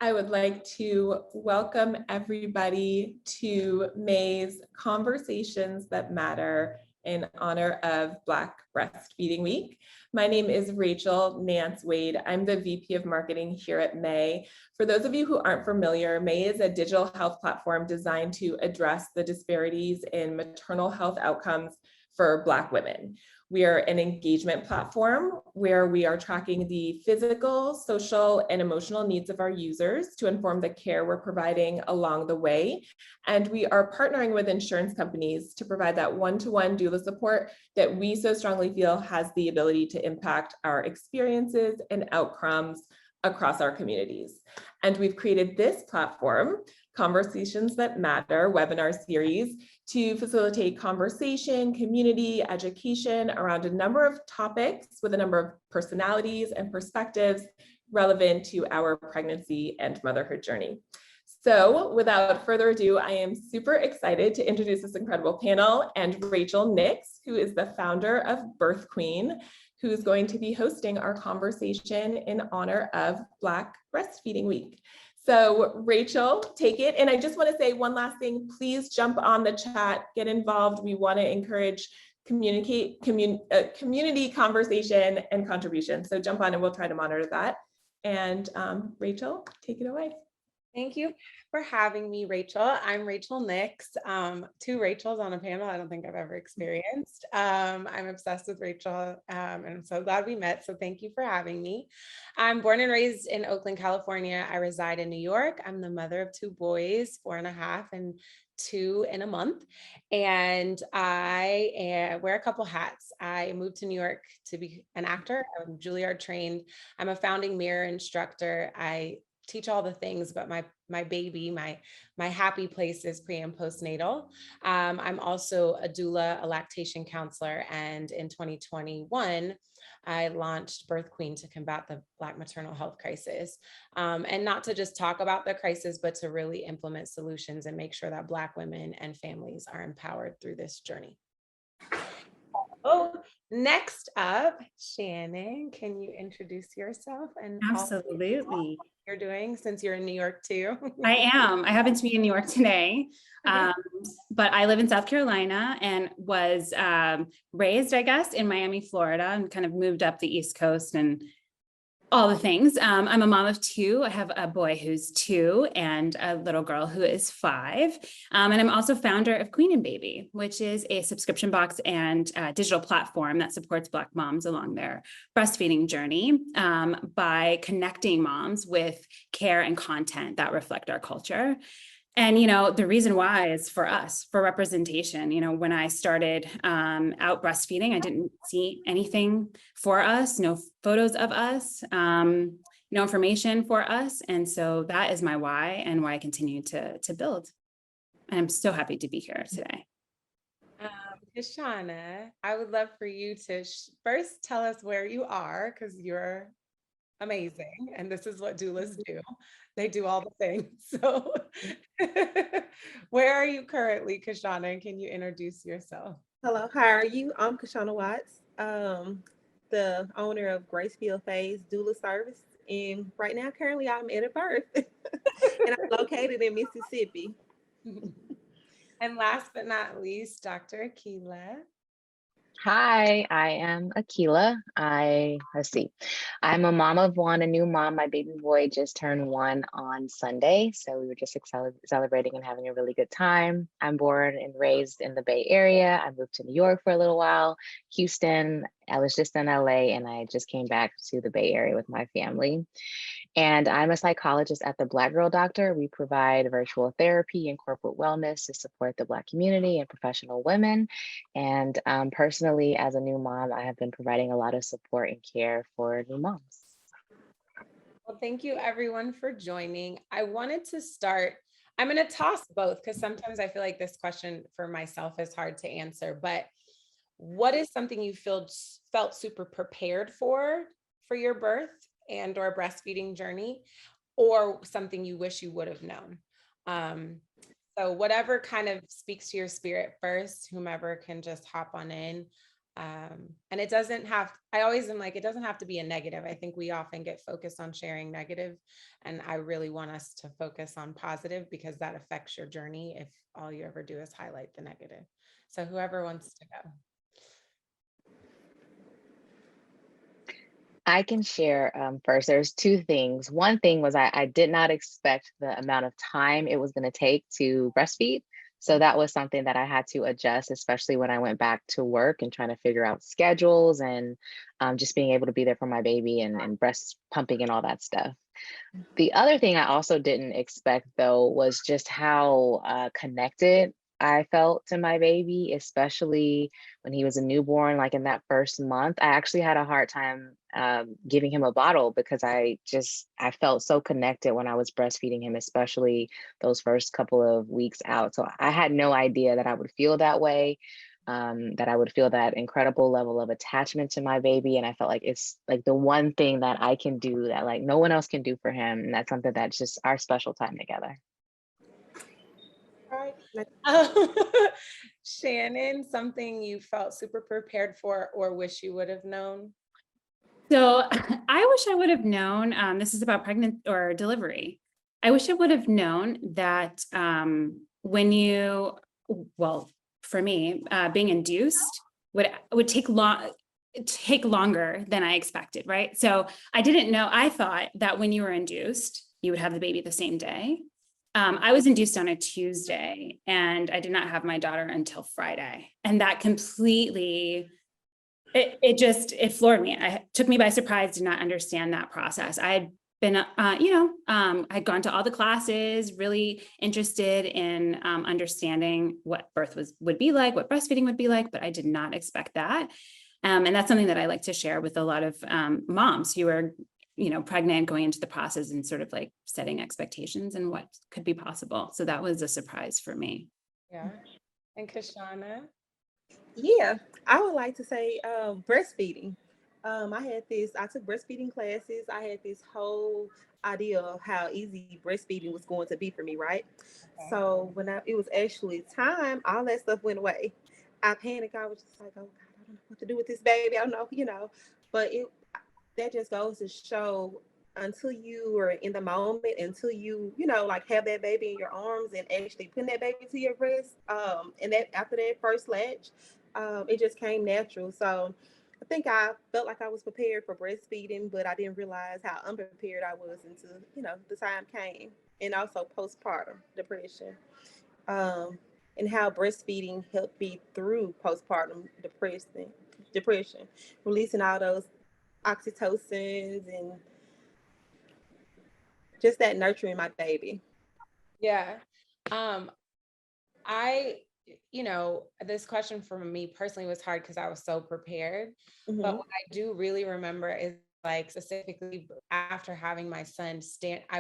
I would like to welcome everybody to May's Conversations That Matter in honor of Black Breastfeeding Week. My name is Rachel Nance Wade. I'm the VP of Marketing here at May. For those of you who aren't familiar, May is a digital health platform designed to address the disparities in maternal health outcomes for Black women. We are an engagement platform where we are tracking the physical, social, and emotional needs of our users to inform the care we're providing along the way. And we are partnering with insurance companies to provide that one-to-one doula support that we so strongly feel has the ability to impact our experiences and outcomes across our communities. And we've created this platform, Conversations That Matter webinar series, to facilitate conversation, community, education around a number of topics with a number of personalities and perspectives relevant to our pregnancy and motherhood journey. So without further ado, I am super excited to introduce this incredible panel and Rachel Nix, who is the founder of Birth Queen, who's going to be hosting our conversation in honor of Black Breastfeeding Week. So Rachel, take it. And I just want to say one last thing, please jump on the chat, get involved. We want to encourage community conversation and contribution. So jump on and we'll try to monitor that. And Rachel, take it away. Thank you for having me, Rachel. I'm Rachel Nix. Two Rachels on a panel I don't think I've ever experienced. I'm obsessed with Rachel and I'm so glad we met. So thank you for having me. I'm born and raised in Oakland, California. I reside in New York. I'm the mother of two boys, 4.5 and 2 in a month. And I wear a couple hats. I moved to New York to be an actor. I'm Juilliard trained. I'm a founding mirror instructor. I teach all the things, but my baby, my happy place is pre and postnatal. I'm also a doula, a lactation counselor, and in 2021, I launched Birth Queen to combat the Black maternal health crisis, and not to just talk about the crisis, but to really implement solutions and make sure that Black women and families are empowered through this journey. Oh, next up, Shannon, can you introduce yourself and absolutely you're doing since you're in New York too? I am. I happen to be in New York today, but I live in South Carolina and was raised, I guess, in Miami, Florida, and kind of moved up the East Coast and all the things. I'm a mom of 2. I have a boy who's 2 and a little girl who is 5. And I'm also founder of Queen and Baby, which is a subscription box and digital platform that supports Black moms along their breastfeeding journey by connecting moms with care and content that reflect our culture. And, the reason why is for us, for representation. When I started out breastfeeding, I didn't see anything for us, no photos of us, no information for us. And so that is my why and why I continue to build. And I'm so happy to be here today. KASHUNA, I would love for you to first tell us where you are, because you're amazing. And this is what doulas do. They do all the things. So where are you currently, KASHUNA? Can you introduce yourself? Hello, how are you? I'm KASHUNA Watts, the owner of Gracefield Phase Doula Service. And right now, currently, I'm at a birth. And I'm located in Mississippi. And last but not least, Dr. AKILAH. Hi, I am AKILAH. I'm a mom of 1, a new mom. My baby boy just turned 1 on Sunday. So we were just celebrating and having a really good time. I'm born and raised in the Bay Area. I moved to New York for a little while, Houston. I was just in LA and I just came back to the Bay Area with my family. And I'm a psychologist at the Black Girl Doctor. We provide virtual therapy and corporate wellness to support the Black community and professional women. And personally, as a new mom, I have been providing a lot of support and care for new moms. Well, thank you everyone for joining. I wanted to start, I'm going to toss both because sometimes I feel like this question for myself is hard to answer, but what is something you felt super prepared for your birth and or breastfeeding journey, or something you wish you would have known? So whatever kind of speaks to your spirit first, whomever can just hop on in. And it doesn't have, I always am like, it doesn't have to be a negative. I think we often get focused on sharing negative, and I really want us to focus on positive, because that affects your journey if all you ever do is highlight the negative. So whoever wants to go. I can share first. There's two things. One thing was I did not expect the amount of time it was going to take to breastfeed. So that was something that I had to adjust, especially when I went back to work and trying to figure out schedules and just being able to be there for my baby and breast pumping and all that stuff. The other thing I also didn't expect, though, was just how connected I felt to my baby, especially when he was a newborn. Like in that first month, I actually had a hard time giving him a bottle because I felt so connected when I was breastfeeding him, especially those first couple of weeks out. So I had no idea that I would feel that way. That I would feel that incredible level of attachment to my baby. And I felt like it's like the one thing that I can do that like no one else can do for him. And that's something that's just our special time together. Right. Shannon, something you felt super prepared for or wish you would have known? So I wish I would have known, this is about pregnant or delivery. I wish I would have known that when you, well, for me, being induced would take longer than I expected, right? So I didn't know, I thought that when you were induced, you would have the baby the same day. I was induced on a Tuesday and I did not have my daughter until Friday. And that completely, it floored me. It took me by surprise, did not understand that process. I had been, I'd gone to all the classes, really interested in understanding what birth would be like, what breastfeeding would be like, but I did not expect that. And that's something that I like to share with a lot of moms who are, pregnant, going into the process and sort of like setting expectations and what could be possible. So that was a surprise for me. Yeah. And KASHUNA? Yeah, I would like to say breastfeeding. I took breastfeeding classes. I had this whole idea of how easy breastfeeding was going to be for me, right? Okay. So when it was actually time, all that stuff went away. I panicked. I was just like, oh God, I don't know what to do with this baby. I don't know. But that just goes to show, until you are in the moment, until you like have that baby in your arms and actually putting that baby to your breast, and that after that first latch, it just came natural. So I think I felt like I was prepared for breastfeeding, but I didn't realize how unprepared I was until the time came. And also postpartum depression, and how breastfeeding helped me through postpartum depression, releasing all those oxytocins and just that nurturing my baby. Yeah. This question for me personally was hard because I was so prepared. Mm-hmm. But what I do really remember is like specifically after having my son I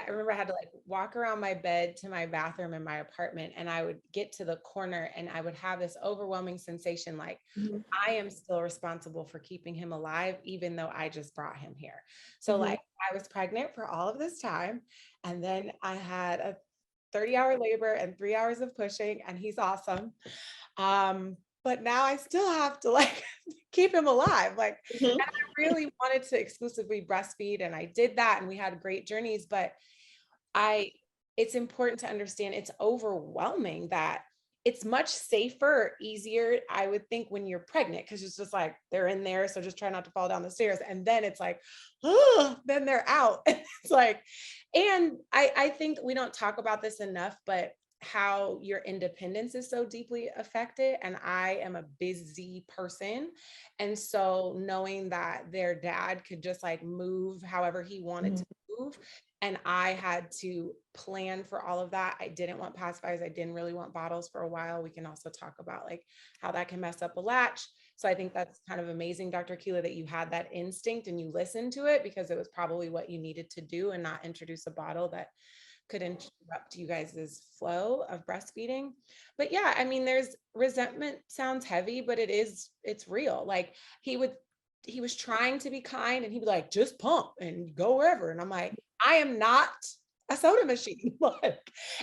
remember I had to like walk around my bed to my bathroom in my apartment, and I would get to the corner and I would have this overwhelming sensation like Mm-hmm. I am still responsible for keeping him alive, even though I just brought him here. So Mm-hmm. like I was pregnant for all of this time, and then I had a 30-hour labor and 3 hours of pushing, and he's awesome. But now I still have to like keep him alive. Like, Mm-hmm. and I really wanted to exclusively breastfeed, and I did that, and we had great journeys, but it's important to understand it's overwhelming that it's much safer, easier, I would think, when you're pregnant, because it's just like they're in there. So just try not to fall down the stairs. And then it's like, oh, then they're out. It's like, and I think we don't talk about this enough, but how your independence is so deeply affected. And I am a busy person. And so knowing that their dad could just like move however he wanted to move, and I had to plan for all of that. I didn't want pacifiers. I didn't really want bottles for a while. We can also talk about like how that can mess up a latch. So I think that's kind of amazing, Dr. AKILAH, that you had that instinct and you listened to it, because it was probably what you needed to do, and not introduce a bottle that could interrupt you guys' flow of breastfeeding. But yeah, I mean, there's resentment, sounds heavy, but it's real. Like he was trying to be kind, and he'd be like, just pump and go wherever. And I'm like, I am not a soda machine.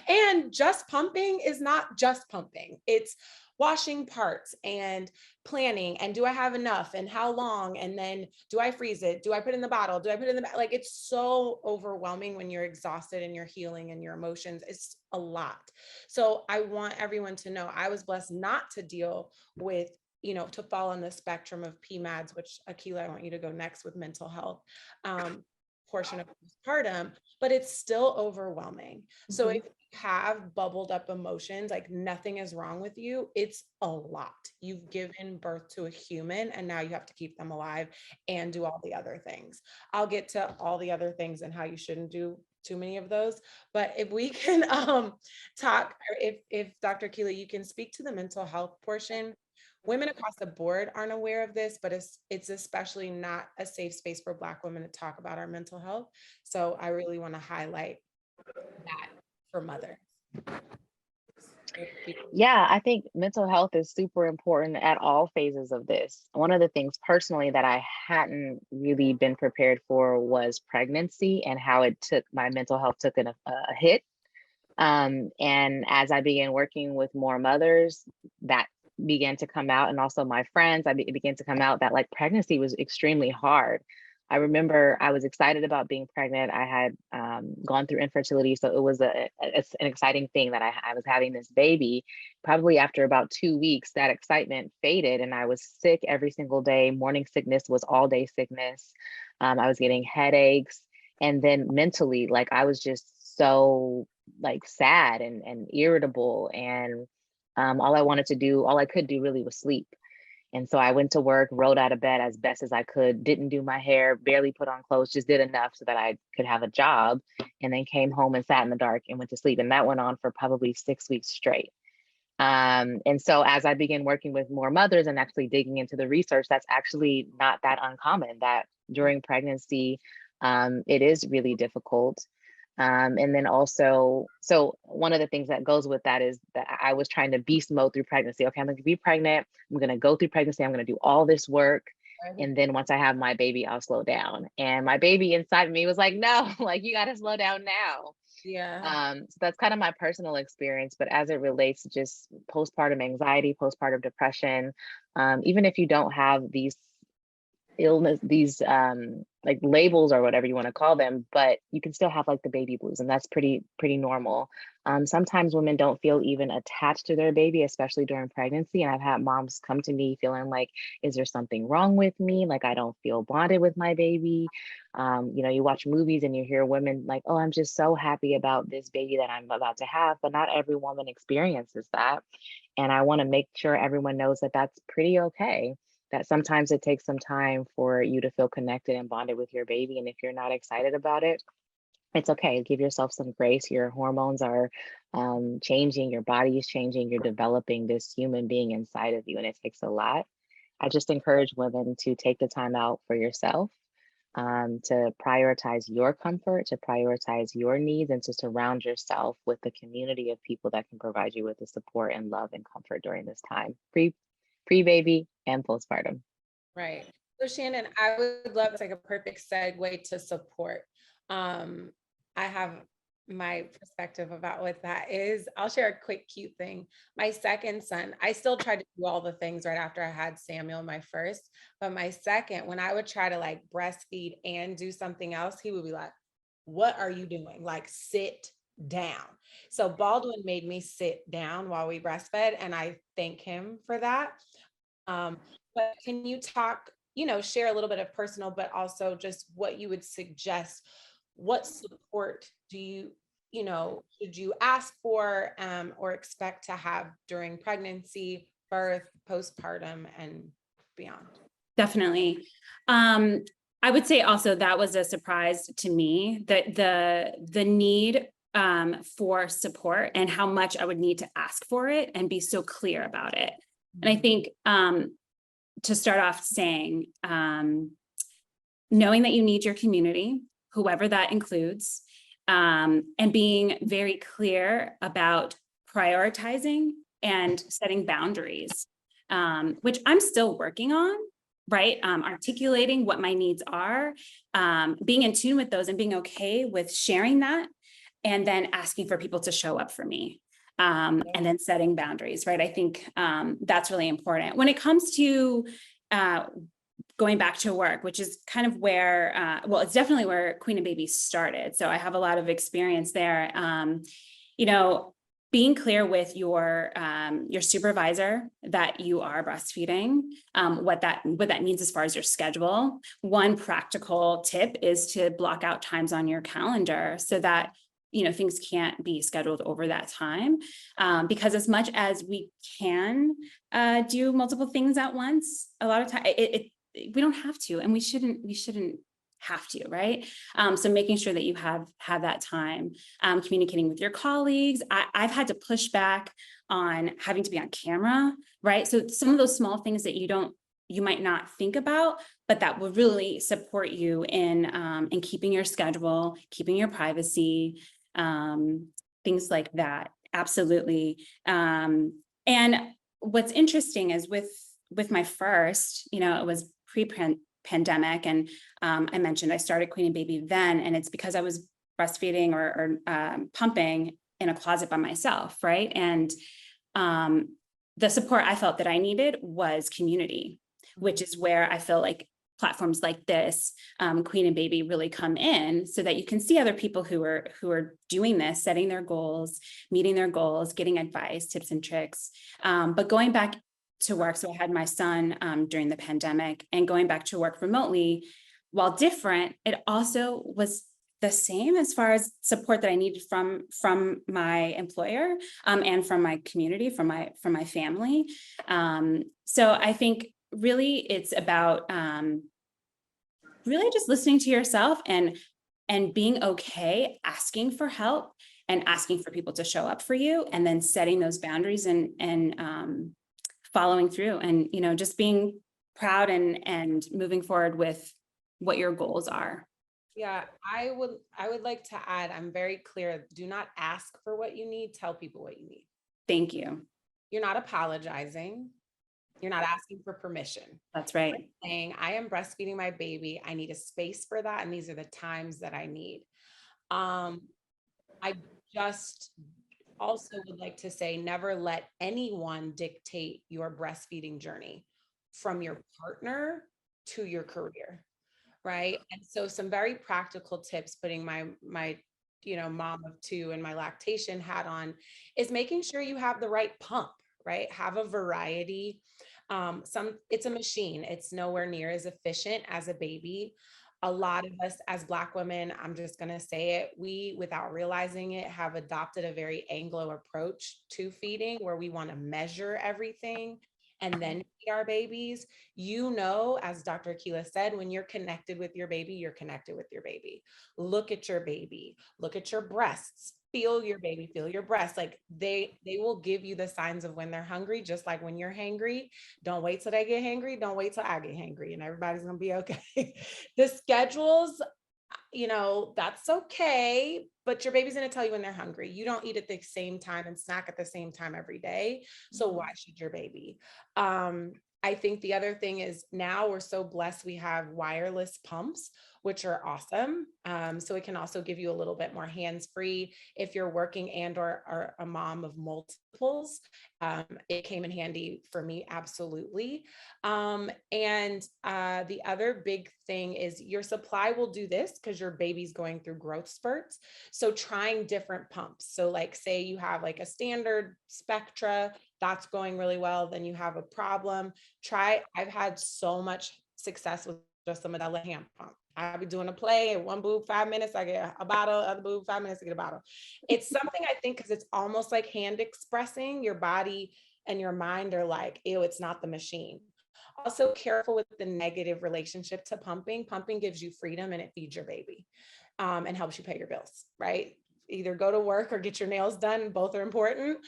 And just pumping is not just pumping. It's washing parts and planning, and do I have enough and how long, and then do I freeze it, do I put it in the bottle, do I put it in the like, it's so overwhelming when you're exhausted and you're healing and your emotions. It's a lot. So I want everyone to know I was blessed not to deal with, to fall on the spectrum of PMADS, which AKILAH, I want you to go next with mental health portion of postpartum, but it's still overwhelming. So if you have bubbled up emotions, like nothing is wrong with you, it's a lot. You've given birth to a human and now you have to keep them alive and do all the other things. I'll get to all the other things and how you shouldn't do too many of those. But if we can talk, if Dr. AKILAH, you can speak to the mental health portion. Women across the board aren't aware of this, but it's especially not a safe space for Black women to talk about our mental health. So I really want to highlight that for mothers. Yeah, I think mental health is super important at all phases of this. One of the things personally that I hadn't really been prepared for was pregnancy and how my mental health took a hit. And as I began working with more mothers, that began to come out, and also my friends, it began to come out that like pregnancy was extremely hard. I remember I was excited about being pregnant. I had gone through infertility, so it was it's an exciting thing that I was having this baby. Probably after about 2 weeks, that excitement faded, and I was sick every single day. Morning sickness was all day sickness. I was getting headaches, and then mentally, like I was just so like sad and irritable, and all I could do really was sleep. And so I went to work, rolled out of bed as best as I could, didn't do my hair, barely put on clothes, just did enough so that I could have a job, and then came home and sat in the dark and went to sleep. And that went on for probably 6 weeks straight. And so as I began working with more mothers and actually digging into the research, that's actually not that uncommon, that during pregnancy, it is really difficult. And then also, so one of the things that goes with that is that I was trying to beast mode through pregnancy. Okay, I'm going to be pregnant. I'm going to go through pregnancy. I'm going to do all this work. And then once I have my baby, I'll slow down. And my baby inside of me was like, no, like you got to slow down now. Yeah. So that's kind of my personal experience. But as it relates to just postpartum anxiety, postpartum depression, even if you don't have these like labels or whatever you want to call them, but you can still have like the baby blues, and that's pretty normal. Sometimes women don't feel even attached to their baby, especially during pregnancy. And I've had moms come to me feeling like, is there something wrong with me? Like I don't feel bonded with my baby. You watch movies and you hear women like, oh, I'm just so happy about this baby that I'm about to have, but not every woman experiences that. And I want to make sure everyone knows that that's pretty okay. That sometimes it takes some time for you to feel connected and bonded with your baby. And if you're not excited about it, it's okay. Give yourself some grace. Your hormones are changing, your body is changing, you're developing this human being inside of you, and it takes a lot. I just encourage women to take the time out for yourself, to prioritize your comfort, to prioritize your needs, and to surround yourself with the community of people that can provide you with the support and love and comfort during this time, pre-baby and postpartum. Right. So Shannon, I would love, it's like a perfect segue to support. I have my perspective about what that is. I'll share a quick, cute thing. My second son, I still tried to do all the things right after I had Samuel, my first, but my second, when I would try to like breastfeed and do something else, he would be like, what are you doing? Like, sit down. So Baldwin made me sit down while we breastfed, and I thank him for that. But can you talk, share a little bit of personal, but also just what you would suggest? What support do should you ask for or expect to have during pregnancy, birth, postpartum, and beyond? Definitely. I would say also that was a surprise to me, that the need for support and how much I would need to ask for it and be so clear about it. And I think to start off saying, knowing that you need your community, whoever that includes, and being very clear about prioritizing and setting boundaries, which I'm still working on, right? Articulating what my needs are, being in tune with those and being okay with sharing that, and then asking for people to show up for me. and then setting boundaries, right? I think that's really important. When it comes to going back to work, which is kind of where, well, it's definitely where Queen and Baby started. So I have a lot of experience there. You know, being clear with your supervisor that you are breastfeeding, what that means as far as your schedule. One practical tip is to block out times on your calendar so that, you know, things can't be scheduled over that time. Because as much as we can do multiple things at once, a lot of time we don't have to, and we shouldn't have to, right? So making sure that you have that time, communicating with your colleagues. I've had to push back on having to be on camera, right? So some of those small things that you might not think about, but that will really support you in keeping your schedule, keeping your privacy, things like that. Absolutely. And what's interesting is with my first, you know, it was pre-pandemic, and I mentioned I started Queen and Baby then, and it's because I was breastfeeding or pumping in a closet by myself, right? And the support I felt that I needed was community, which is where I feel like platforms like this, Queen and Baby, really come in, so that you can see other people who are doing this, setting their goals, meeting their goals, getting advice, tips and tricks. But going back to work, so I had my son during the pandemic, and going back to work remotely, while different, it also was the same as far as support that I needed from my employer and from my community, from my family. So I think really it's about really just listening to yourself and being okay asking for help and asking for people to show up for you, and then setting those boundaries and following through, and, you know, just being proud and moving forward with what your goals are. Yeah, I would like to add, I'm very clear. Do not ask for what you need. Tell people what you need. Thank you. You're not apologizing. You're not asking for permission. That's right. You're saying, I am breastfeeding my baby. I need a space for that. And these are the times that I need. I just also would like to say, never let anyone dictate your breastfeeding journey, from your partner to your career. Right. And so some very practical tips, putting my you know, mom of two and my lactation hat on, is making sure you have the right pump, right? Have a variety. It's a machine. It's nowhere near as efficient as a baby. A lot of us as Black women, I'm just going to say it, we, without realizing it, have adopted a very Anglo approach to feeding, where we want to measure everything and then feed our babies. You know, as Dr. AKILAH said, when you're connected with your baby, you're connected with your baby. Look at your baby, look at your breasts, feel your baby, feel your breasts. Like they will give you the signs of when they're hungry, just like when you're hangry. Don't wait till they get hangry. Don't wait till I get hangry, and everybody's going to be okay. The schedules, you know, that's okay, but your baby's going to tell you when they're hungry. You don't eat at the same time and snack at the same time every day. So why should your baby? I think the other thing is, now we're so blessed, we have wireless pumps, which are awesome. So it can also give you a little bit more hands-free if you're working and or are a mom of multiples. It came in handy for me, absolutely. And the other big thing is, your supply will do this because your baby's going through growth spurts. So trying different pumps. So like, say you have like a standard Spectra, that's going really well, then you have a problem. I've had so much success with just a Medela hand pump. I'll be doing a play, one boob, 5 minutes, I get a bottle, other boob, 5 minutes, I get a bottle. It's something, I think, because it's almost like hand expressing. Your body and your mind are like, ew, it's not the machine. Also careful with the negative relationship to pumping. Pumping gives you freedom and it feeds your baby and helps you pay your bills, right? Either go to work or get your nails done. Both are important.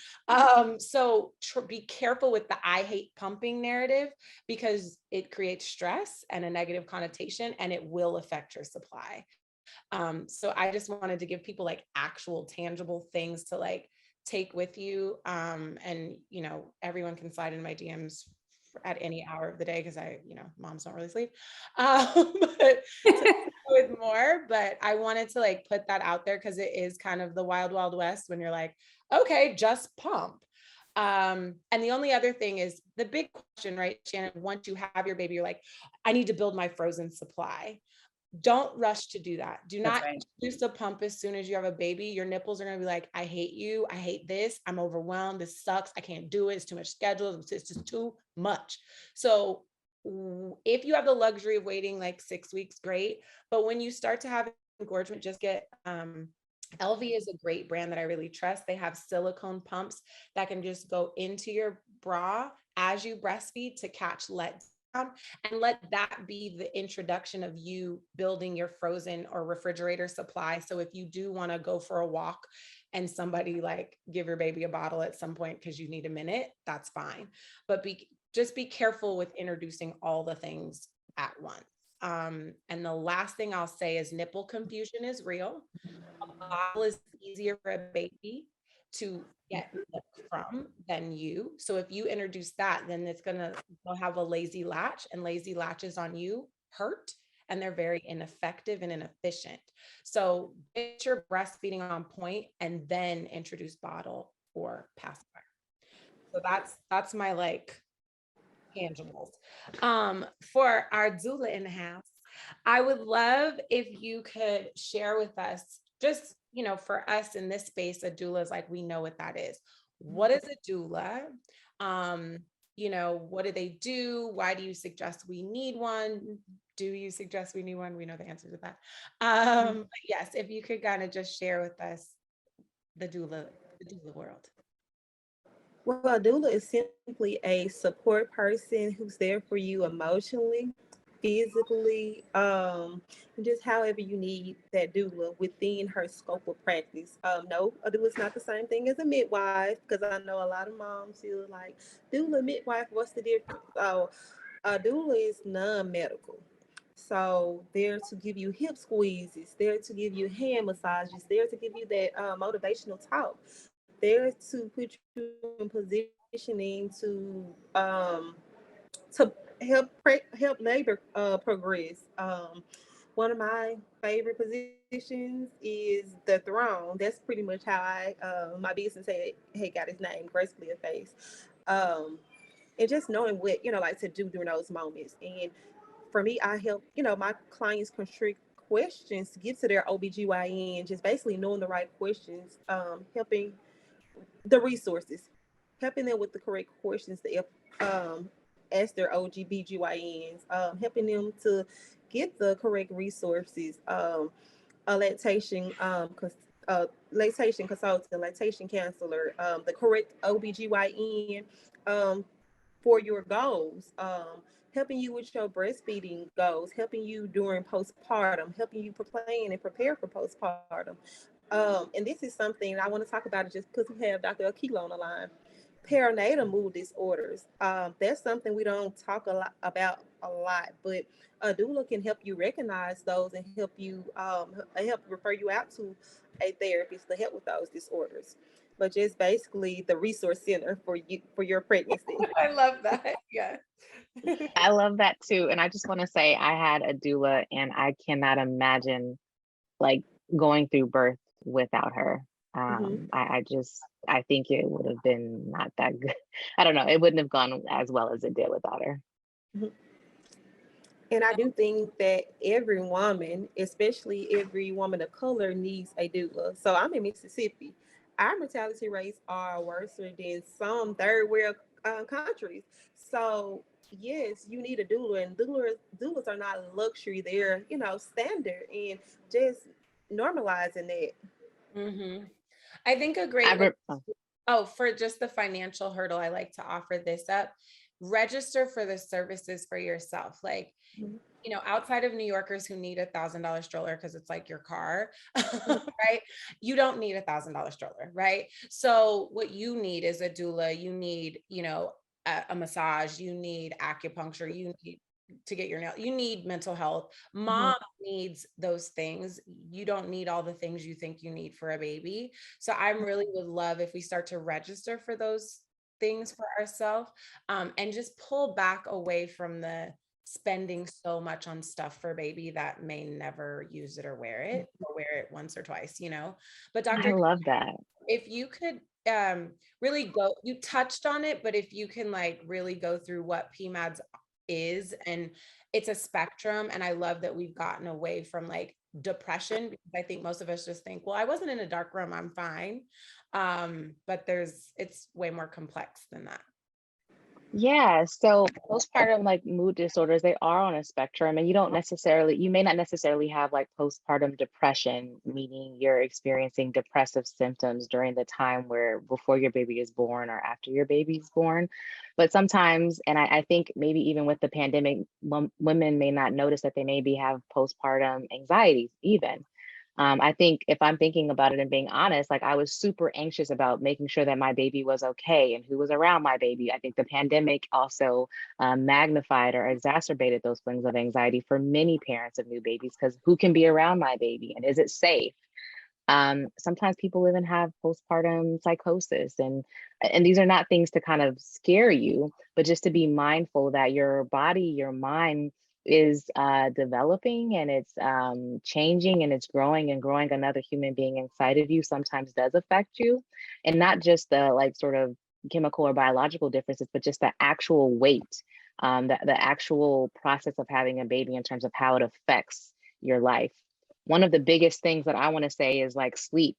So be careful with the I hate pumping narrative, because it creates stress and a negative connotation, and it will affect your supply. So I just wanted to give people like actual tangible things to like take with you. And, you know, everyone can slide in my DMs at any hour of the day, because moms don't really sleep. But with more, but I wanted to like put that out there because it is kind of the wild, wild west when you're like, okay, just pump. And the only other thing is the big question, right, Shannon, once you have your baby, you're like, I need to build my frozen supply. Don't rush to do that. Do That's not right. use the pump as soon as you have a baby. Your nipples are going to be like, I hate you. I hate this. I'm overwhelmed. This sucks. I can't do it. It's too much schedule. It's just too much. So if you have the luxury of waiting like 6 weeks, great. But when you start to have engorgement, just get, LV is a great brand that I really trust. They have silicone pumps that can just go into your bra as you breastfeed to catch let down, and let that be the introduction of you building your frozen or refrigerator supply. So if you do want to go for a walk and somebody like give your baby a bottle at some point because you need a minute, that's fine. But just be careful with introducing all the things at once. And the last thing I'll say is nipple confusion is real. A bottle is easier for a baby to get milk from than you. So if you introduce that, then they'll have a lazy latch, and lazy latches on you hurt, and they're very ineffective and inefficient. So get your breastfeeding on point and then introduce bottle or pacifier. So that's my like tangibles. For our doula in the house, I would love if you could share with us, just, for us in this space, a doula is like, we know what that is. What is a doula? What do they do? Why do you suggest we need one? Do you suggest we need one? We know the answer to that. But yes, if you could kind of just share with us the doula world. Well, a doula is simply a support person who's there for you emotionally, physically, and just however you need that doula within her scope of practice. No, a doula is not the same thing as a midwife, because I know a lot of moms feel like doula, midwife, what's the difference? So a doula is non-medical. So they're to give you hip squeezes, they're to give you hand massages, they're to give you that motivational talk, there to put you in positioning to help labor progress. One of my favorite positions is the throne. That's pretty much how I my business had got its name, gracefully a face. And just knowing what like to do during those moments. And for me, I help my clients construct questions to get to their OBGYN, just basically knowing the right questions, helping the resources, helping them with the correct questions to ask their OGBGYNs, helping them to get the correct resources, a lactation consultant, lactation counselor, the correct OBGYN for your goals, helping you with your breastfeeding goals, helping you during postpartum, helping you plan and prepare for postpartum. And this is something I want to talk about, just because we have Dr. AKILAH on the line. Perinatal mood disorders. That's something we don't talk about a lot, but a doula can help you recognize those and help refer you out to a therapist to help with those disorders. But just basically the resource center for your pregnancy. I love that. Yeah. I love that too. And I just want to say I had a doula and I cannot imagine like going through birth without her. I think it would have been not that good. I don't know. It wouldn't have gone as well as it did without her. And I do think that every woman, especially every woman of color, needs a doula. So I'm in Mississippi. Our mortality rates are worse than some third world countries. So yes, you need a doula, and doulas are not a luxury. They're standard, and just normalizing that. I think a great for just the financial hurdle, I like to offer this up. Register for the services for yourself. Like, outside of New Yorkers who need $1,000 stroller because it's like your car, right? You don't need $1,000 stroller, right? So what you need is a doula. You need, a massage. You need acupuncture. You need to get your nail. You need mental health. Mom needs those things. You don't need all the things you think you need for a baby. So I really would love if we start to register for those things for ourselves, and just pull back away from the spending so much on stuff for baby that may never use it or wear it once or twice, you know. But I Dr. love that. if you could really go, you touched on it, but if you can like really go through what PMADS is, and it's a spectrum. And I love that we've gotten away from like depression, because I think most of us just think, well, I wasn't in a dark room, I'm fine. But it's way more complex than that. Yeah, so postpartum like mood disorders, they are on a spectrum, and you may not necessarily have like postpartum depression, meaning you're experiencing depressive symptoms during the time where before your baby is born or after your baby is born. But sometimes, and I think maybe even with the pandemic, women may not notice that they maybe have postpartum anxiety even. I think if I'm thinking about it and being honest, like I was super anxious about making sure that my baby was okay and who was around my baby. I think the pandemic also magnified or exacerbated those feelings of anxiety for many parents of new babies, because who can be around my baby and is it safe? Sometimes people even have postpartum psychosis, and these are not things to kind of scare you, but just to be mindful that your body, your mind is developing, and it's changing, and it's growing, and growing another human being inside of you sometimes does affect you, and not just the like sort of chemical or biological differences, but just the actual weight, the actual process of having a baby in terms of how it affects your life. One of the biggest things that I want to say is like sleep.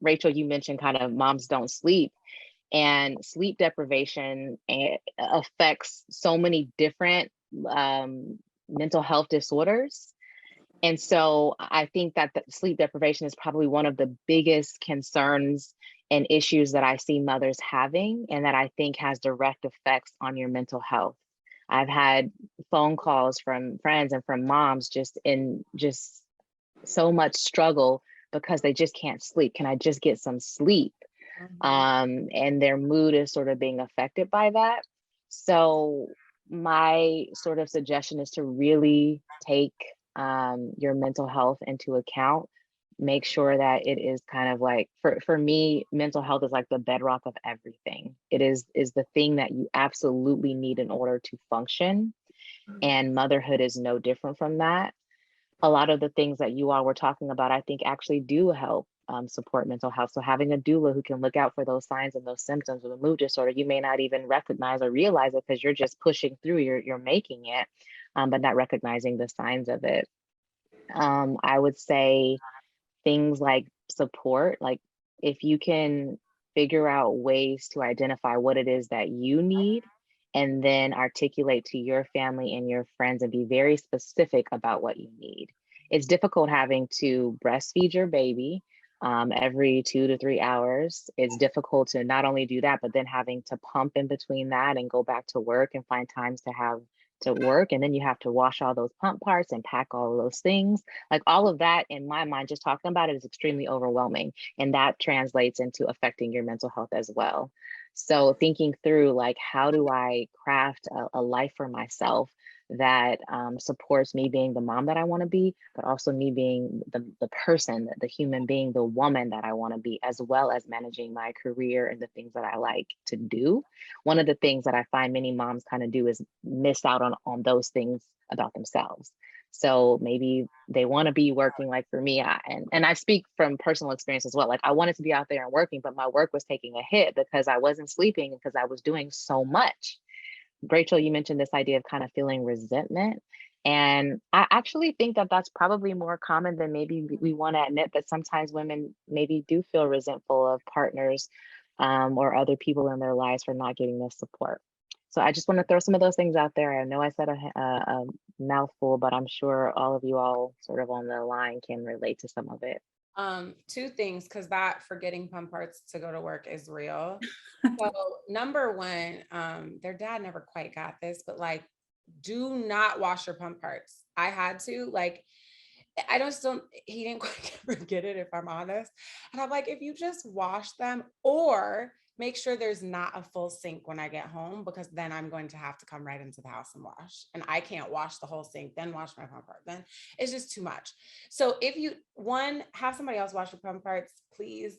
Rachel, you mentioned kind of moms don't sleep, and sleep deprivation affects so many different mental health disorders. And so I think that the sleep deprivation is probably one of the biggest concerns and issues that I see mothers having, and that I think has direct effects on your mental health. I've had phone calls from friends and from moms just so much struggle because they just can't sleep. Can I just get some sleep? And their mood is sort of being affected by that. So my sort of suggestion is to really take your mental health into account. Make sure that it is kind of like, for me, mental health is like the bedrock of everything. It is the thing that you absolutely need in order to function. And motherhood is no different from that. A lot of the things that you all were talking about, I think actually do help support mental health. So having a doula who can look out for those signs and those symptoms of a mood disorder, you may not even recognize or realize it because you're just pushing through, you're making it, but not recognizing the signs of it. I would say things like support, like if you can figure out ways to identify what it is that you need, and then articulate to your family and your friends and be very specific about what you need. It's difficult having to breastfeed your baby every 2 to 3 hours. It's difficult to not only do that, but then having to pump in between that and go back to work and find times to have to work. And then you have to wash all those pump parts and pack all of those things. Like all of that, in my mind, just talking about it is extremely overwhelming. And that translates into affecting your mental health as well. So thinking through like, how do I craft a life for myself that supports me being the mom that I want to be, but also me being the person, the human being, the woman that I want to be, as well as managing my career and the things that I like to do. One of the things that I find many moms kind of do is miss out on those things about themselves. So maybe they want to be working, like for me, and I speak from personal experience as well. Like I wanted to be out there and working, but my work was taking a hit because I wasn't sleeping because I was doing so much. Rachel, you mentioned this idea of kind of feeling resentment. And I actually think that that's probably more common than maybe we want to admit, that sometimes women maybe do feel resentful of partners or other people in their lives for not getting this support. So I just want to throw some of those things out there. I know I said a mouthful, but I'm sure all of you all sort of on the line can relate to some of it. Two things, because that forgetting pump parts to go to work is real. So number one, their dad never quite got this, but like, do not wash your pump parts. I had to, like, I don't, he didn't quite ever get it, if I'm honest. And I'm like, if you just wash them, or make sure there's not a full sink when I get home, because then I'm going to have to come right into the house and wash. And I can't wash the whole sink, then wash my pump part. Then it's just too much. So if you, one, have somebody else wash your pump parts, please.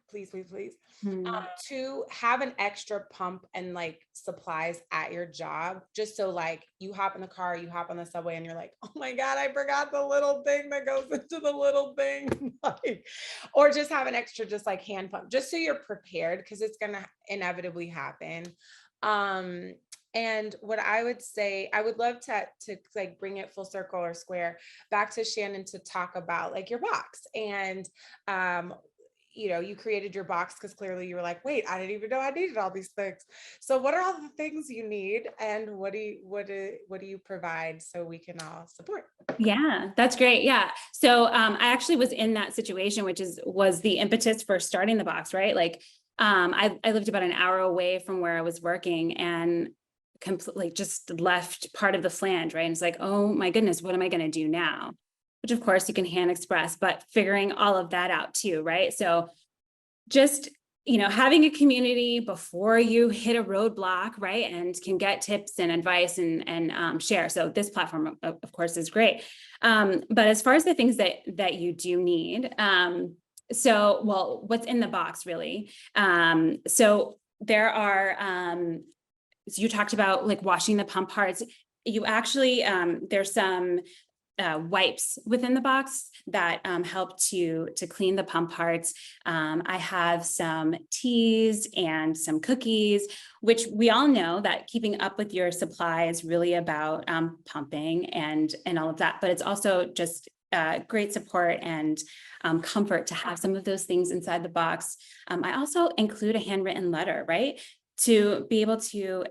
please, please, please. Hmm. To have an extra pump and like supplies at your job, just so like you hop in the car, you hop on the subway, and you're like, oh my God, I forgot the little thing that goes into the little thing. Like, or just have an extra, just like hand pump, just so you're prepared, because it's gonna inevitably happen. And what I would say, I would love to like bring it full circle or square back to Shannon to talk about like your box. And you know, you created your box because clearly you were like, wait, I didn't even know I needed all these things. So what are all the things you need, and what do you provide so we can all support? Yeah, that's great. Yeah. So I actually was in that situation, which was the impetus for starting the box, right? Like I lived about an hour away from where I was working, and completely just left part of the flange, right? And it's like, oh my goodness, what am I going to do now? Which of course you can hand express, but figuring all of that out too, right? So just, having a community before you hit a roadblock, right? And can get tips and advice and share. So this platform of course is great. But as far as the things that you do need, well, what's in the box really? So there are, so you talked about like washing the pump parts. You actually, there's some wipes within the box that help to clean the pump parts. I have some teas and some cookies, which we all know that keeping up with your supply is really about pumping and all of that, but it's also just great support and comfort to have some of those things inside the box. I also include a handwritten letter, right? To be able to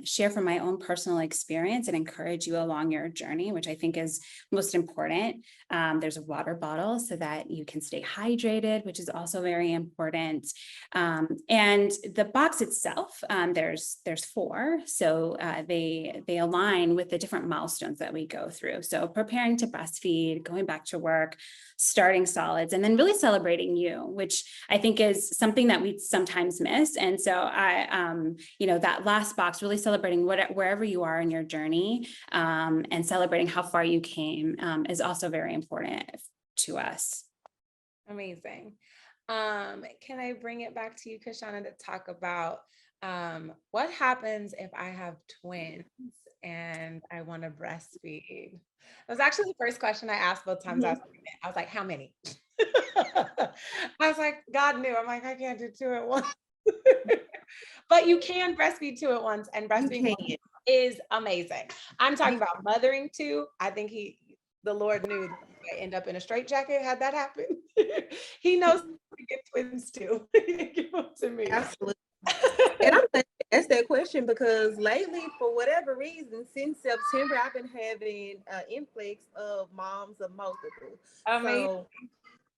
share from my own personal experience and encourage you along your journey, which I think is most important. There's a water bottle so that you can stay hydrated, which is also very important. And the box itself, there's 4. So they align with the different milestones that we go through. So preparing to breastfeed, going back to work, starting solids, and then really celebrating you, which I think is something that we sometimes miss. And so that last box, really celebrating wherever you are in your journey, and celebrating how far you came, is also very important to us. Amazing. Can I bring it back to you, KASHUNA, to talk about what happens if I have twins and I want to breastfeed? That was actually the first question I asked both times I was pregnant. I was like, how many? I was like, God knew. I'm like, I can't do 2 at once. But you can breastfeed 2 at once, and breastfeeding is amazing. I'm talking about mothering 2. I think the Lord knew I end up in a straitjacket had that happen. He knows to get twins too. Give them to me. Absolutely. And I'm glad you asked that question, because lately, for whatever reason, since September, I've been having an influx of moms of multiple. Amazing. So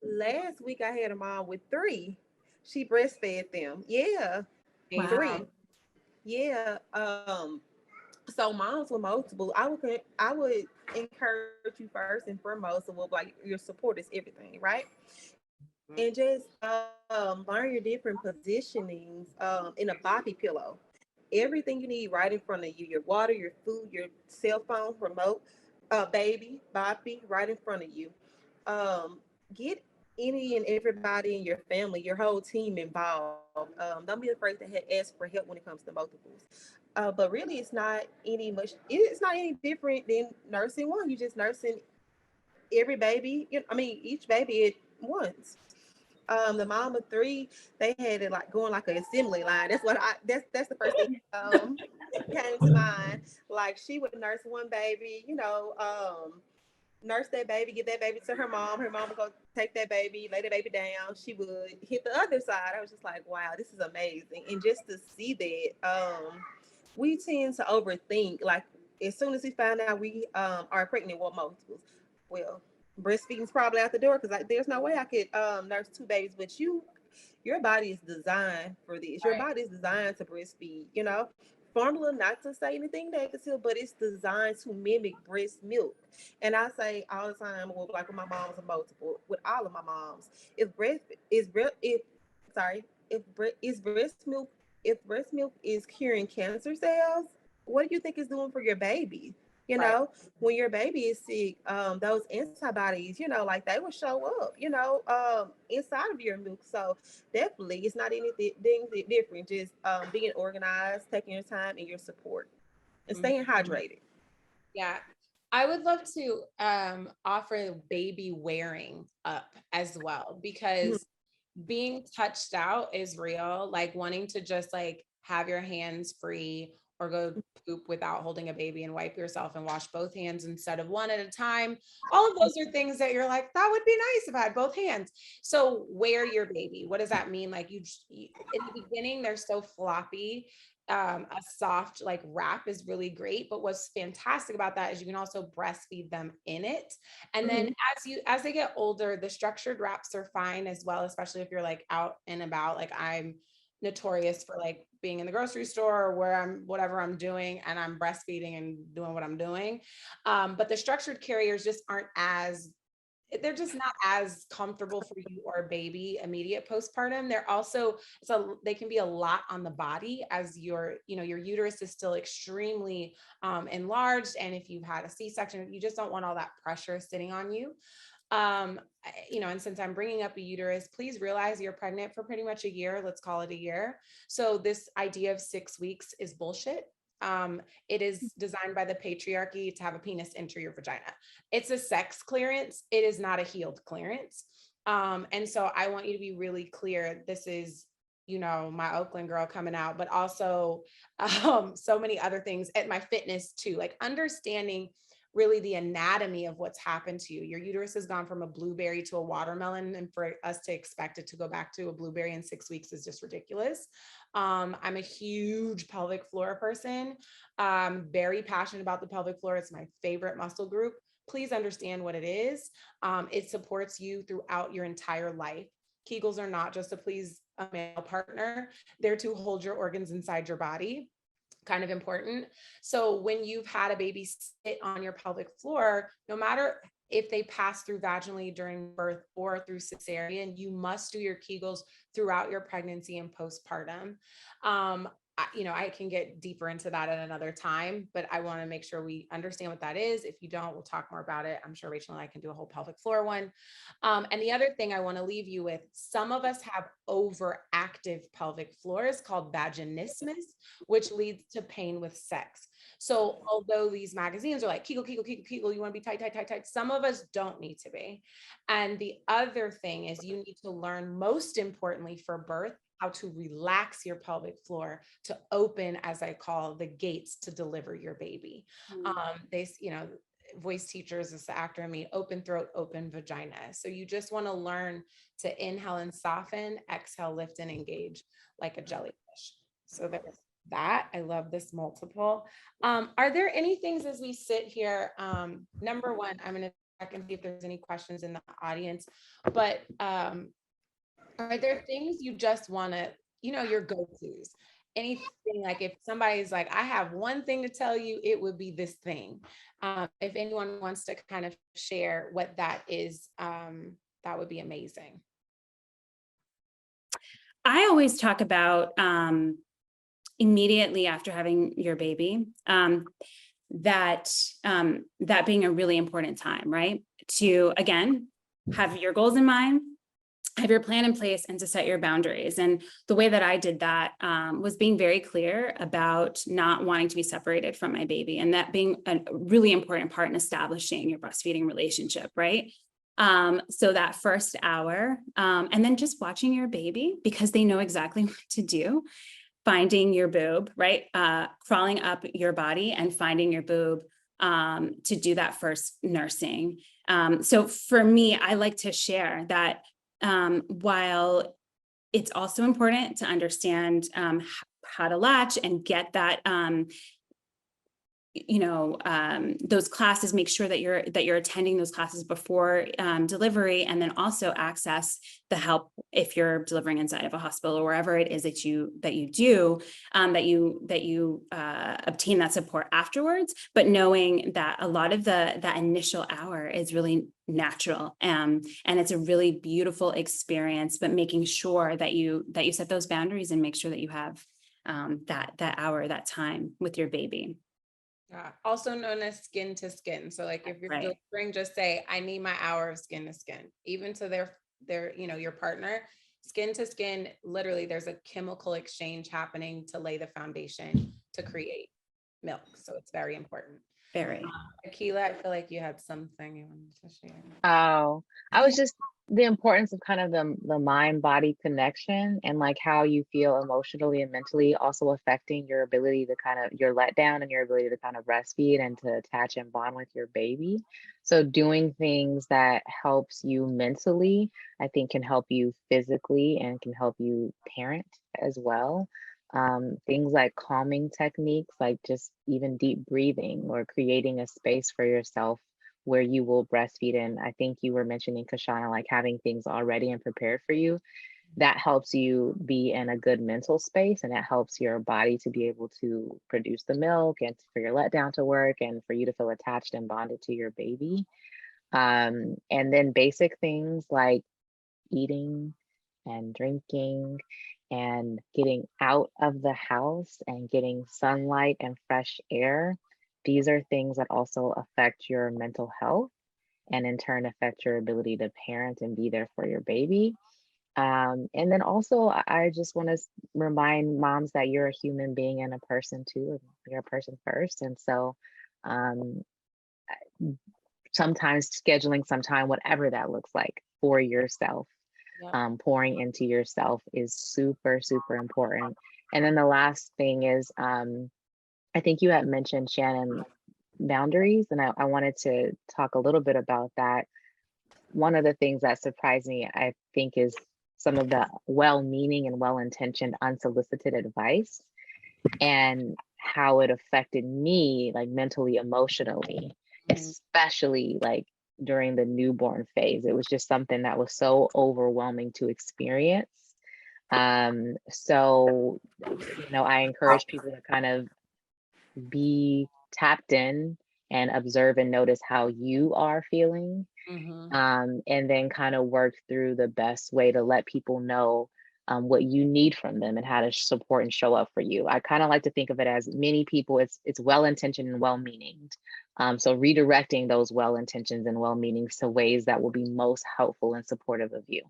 last week I had a mom with 3. She breastfed them. Yeah. Wow. 3. Yeah. So moms with multiple, I would encourage you first and foremost, of like your support is everything, right? And just learn your different positionings in a bobby pillow. Everything you need right in front of you: your water, your food, your cell phone, remote, baby, bobby, right in front of you. Get any and everybody in your family, your whole team involved. Don't be afraid to ask for help when it comes to multiples. But really, it's not any different than nursing one. You just nursing every baby. Each baby at once. The mom of 3, they had it like going like an assembly line. That's the first thing came to mind. Like, she would nurse one baby, nurse that baby, give that baby to her mom. Her mom would go take that baby, lay the baby down. She would hit the other side. I was just like, wow, this is amazing. And just to see that, we tend to overthink. Like, as soon as we find out we are pregnant with multiples, well, breastfeeding's probably out the door, because there's no way I could nurse 2 babies. But your body is designed for this. Your body is designed to breastfeed. Formula, not to say anything negative, but it's designed to mimic breast milk. And I say all the time, like with my moms and multiple, with all of my moms, if breast milk is curing cancer cells, what do you think it's doing for your baby? You Right. know, when your baby is sick, those antibodies, like they will show up, inside of your milk. So definitely, it's not anything different. Just being organized, taking your time, and your support, and Mhm. staying hydrated. Yeah. I would love to offer baby wearing up as well, Mhm. because being touched out is real. Like wanting to just like have your hands free or go poop without holding a baby and wipe yourself and wash both hands instead of one at a time. All of those are things that you're like, that would be nice if I had both hands. So wear your baby. What does that mean? Like in the beginning, they're so floppy. A soft like wrap is really great, but what's fantastic about that is you can also breastfeed them in it. And then Mhm. as they get older, the structured wraps are fine as well, especially if you're like out and about. Like I'm notorious for like being in the grocery store or where I'm whatever I'm doing and I'm breastfeeding and doing what I'm doing. But the structured carriers just aren't as they're just not as comfortable for you or a baby immediate postpartum. They're also they can be a lot on the body as your uterus is still extremely enlarged, and if you've had a C-section, you just don't want all that pressure sitting on you. And since I'm bringing up a uterus, please realize you're pregnant for pretty much a year. Let's call it a year. So this idea of 6 weeks is bullshit. It is designed by the patriarchy to have a penis enter your vagina. It's a sex clearance. It is not a healed clearance. And so I want you to be really clear. This is, my Oakland girl coming out, but also so many other things at my fitness too, like understanding really the anatomy of what's happened to you. Your uterus has gone from a blueberry to a watermelon, and for us to expect it to go back to a blueberry in 6 weeks is just ridiculous. I'm a huge pelvic floor person. Very passionate about the pelvic floor. It's my favorite muscle group. Please understand what it is. It supports you throughout your entire life. Kegels are not just to please a male partner. They're to hold your organs inside your body. Kind of important. So when you've had a baby sit on your pelvic floor, no matter if they pass through vaginally during birth or through cesarean, you must do your Kegels throughout your pregnancy and postpartum. I can get deeper into that at another time, but I want to make sure we understand what that is. If you don't, we'll talk more about it. I'm sure Rachel and I can do a whole pelvic floor one. And the other thing I want to leave you with, some of us have overactive pelvic floors called vaginismus, which leads to pain with sex. So although these magazines are like Kegel, Kegel, Kegel, Kegel, you want to be tight, tight, tight, tight, some of us don't need to be. And the other thing is you need to learn, most importantly for birth, how to relax your pelvic floor to open, as I call, the gates to deliver your baby. Voice teachers, is the actor in me, open throat, open vagina. So you just want to learn to inhale and soften, exhale, lift and engage like a jellyfish. So there's that. I love this multiple. Are there any things as we sit here? Number one, I'm going to check and see if there's any questions in the audience, but are there things you just want to, your go-tos? Anything, like if somebody's like, I have one thing to tell you, it would be this thing. If anyone wants to kind of share what that is, that would be amazing. I always talk about immediately after having your baby, that being a really important time, right? To, again, have your goals in mind, have your plan in place, and to set your boundaries. And the way that I did that was being very clear about not wanting to be separated from my baby, and that being a really important part in establishing your breastfeeding relationship, right? So that first hour, and then just watching your baby, because they know exactly what to do, finding your boob, right? Crawling up your body and finding your boob to do that first nursing. So for me, I like to share that while it's also important to understand how to latch and get that, those classes, make sure that you're attending those classes before delivery, and then also access the help if you're delivering inside of a hospital or wherever it is that you obtain that support afterwards. But knowing that a lot of that initial hour is really natural, and it's a really beautiful experience, but making sure that you set those boundaries and make sure that you have that hour, that time with your baby. Also known as skin to skin. So like if you're Right. delivering, just say, I need my hour of skin to skin, even to their, your partner. Skin to skin, literally there's a chemical exchange happening to lay the foundation to create milk. So it's very important. Very. AKILAH, I feel like you had something you wanted to share. Oh, I was just the importance of kind of the mind body connection and like how you feel emotionally and mentally also affecting your ability to kind of your letdown and your ability to kind of breastfeed and to attach and bond with your baby. So doing things that helps you mentally, I think can help you physically and can help you parent as well. Things like calming techniques, like just even deep breathing or creating a space for yourself where you will breastfeed. And I think you were mentioning, Kashana, like having things already and prepared for you. That helps you be in a good mental space, and that helps your body to be able to produce the milk and for your letdown to work and for you to feel attached and bonded to your baby. And then basic things like eating and drinking and getting out of the house and getting sunlight and fresh air. These are things that also affect your mental health and in turn affect your ability to parent and be there for your baby. And then also, I just want to remind moms that you're a human being and a person too, and you're a person first. And so um, sometimes scheduling some time, whatever that looks like for yourself, pouring into yourself is super, super important. And then the last thing is, I think you had mentioned, Shannon, boundaries, and I wanted to talk a little bit about that. One of the things that surprised me, I think, is some of the well-meaning and well-intentioned unsolicited advice and how it affected me, like mentally, emotionally, especially like during the newborn phase. It was just something that was so overwhelming to experience. So, I encourage people to kind of be tapped in and observe and notice how you are feeling. And then kind of work through the best way to let people know what you need from them and how to support and show up for you. I kind of like to think of it as many people, it's well-intentioned and well-meaning. So redirecting those well-intentions and well-meanings to ways that will be most helpful and supportive of you.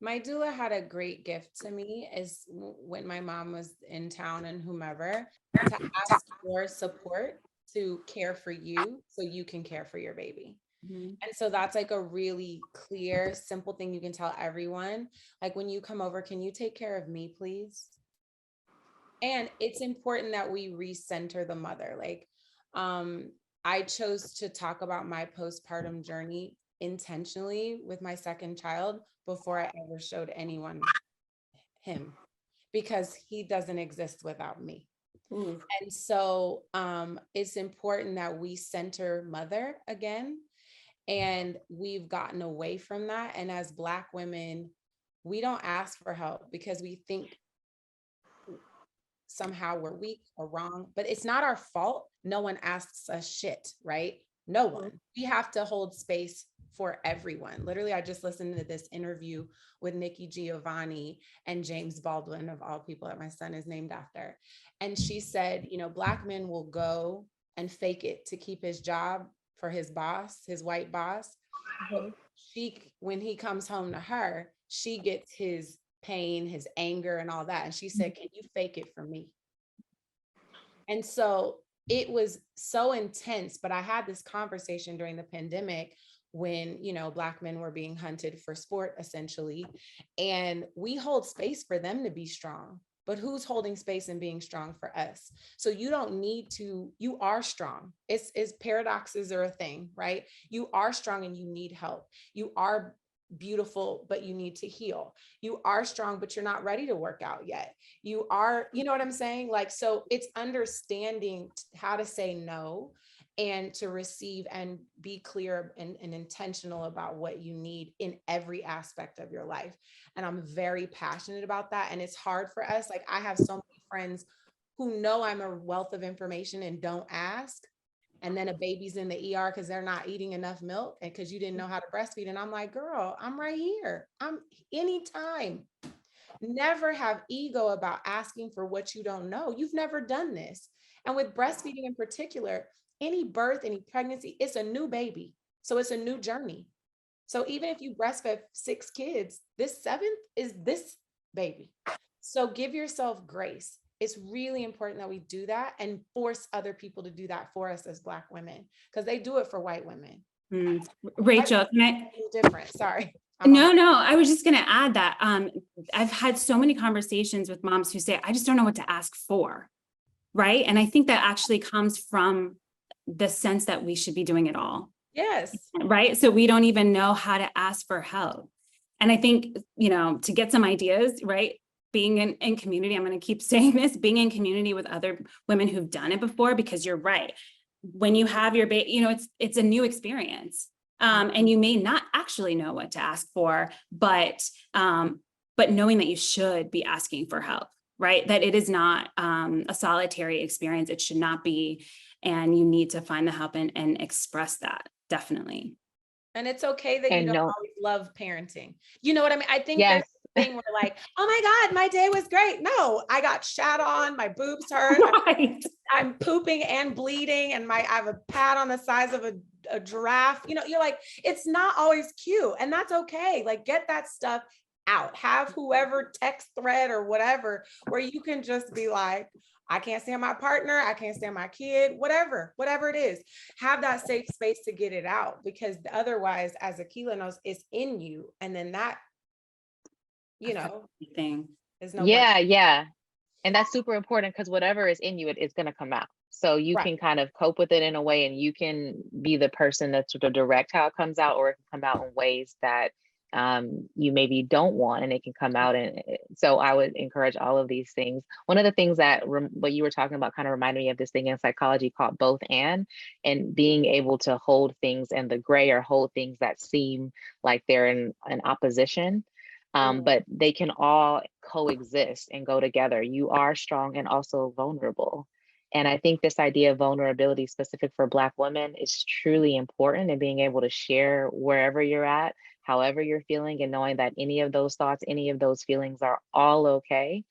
My doula had a great gift to me is when my mom was in town and whomever, to ask for support to care for you so you can care for your baby. And so that's like a really clear, simple thing you can tell everyone. Like when you come over, can you take care of me, please? And it's important that we recenter the mother. Like, I chose to talk about my postpartum journey intentionally with my second child before I ever showed anyone him, because he doesn't exist without me. And so it's important that we center mother again. And we've gotten away from that. And as Black women, we don't ask for help because we think somehow we're weak or wrong, but it's not our fault. No one asks us shit, right? No one. We have to hold space for everyone. Literally, I just listened to this interview with Nikki Giovanni and James Baldwin, of all people that my son is named after. And she said, Black men will go and fake it to keep his job for his boss, his white boss. But when he comes home to her, she gets his pain, his anger, and all that. And she said, can you fake it for me? And so it was so intense. But I had this conversation during the pandemic when, Black men were being hunted for sport, essentially. And we hold space for them to be strong. But who's holding space and being strong for us? So you don't need to, you are strong. It's paradoxes are a thing, right? You are strong and you need help. You are beautiful, but you need to heal. You are strong, but you're not ready to work out yet. You are, you know what I'm saying? Like, so it's understanding how to say no and to receive and be clear and intentional about what you need in every aspect of your life. And I'm very passionate about that. And it's hard for us. Like, I have so many friends who know I'm a wealth of information and don't ask. And then a baby's in the ER because they're not eating enough milk and because you didn't know how to breastfeed. And I'm like, girl, I'm right here. I'm anytime. Never have ego about asking for what you don't know. You've never done this. And with breastfeeding in particular, any birth, any pregnancy, it's a new baby. So it's a new journey. So even if you breastfed 6 kids, this 7th is this baby. So give yourself grace. It's really important that we do that and force other people to do that for us as Black women, because they do it for white women. Rachel, can I? Different. Sorry. No, I was just going to add that I've had so many conversations with moms who say, I just don't know what to ask for. Right. And I think that actually comes from the sense that we should be doing it all. Yes. Right. So we don't even know how to ask for help. And I think, to get some ideas, right, being in community, I'm going to keep saying this, being in community with other women who've done it before, because you're right. When you have your baby, it's a new experience. And you may not actually know what to ask for, but knowing that you should be asking for help, right? That it is not a solitary experience. It should not be. And you need to find the help and express that, definitely. And it's okay that you don't always love parenting. You know what I mean? I think there's a thing where like, oh my God, my day was great. No, I got shat on, my boobs hurt. Right. I'm pooping and bleeding, and I have a pad on the size of a giraffe. You're like, it's not always cute, and that's okay. Like, get that stuff out. Have whoever text thread or whatever, where you can just be like, I can't stand my partner, I can't stand my kid, whatever it is. Have that safe space to get it out, because otherwise, as AKILAH knows, it's in you. And then that, thing is no yeah. And that's super important, because whatever is in you, it's going to come out. So you can kind of cope with it in a way, and you can be the person that's sort of direct how it comes out, or it can come out in ways that you maybe don't want, and it can come out. And so I would encourage all of these things. One of the things that what you were talking about kind of reminded me of this thing in psychology called both and being able to hold things in the gray, or hold things that seem like they're in opposition. But they can all coexist and go together. You are strong and also vulnerable. And I think this idea of vulnerability specific for Black women is truly important, and being able to share wherever you're at, however you're feeling, and knowing that any of those thoughts, any of those feelings are all okay.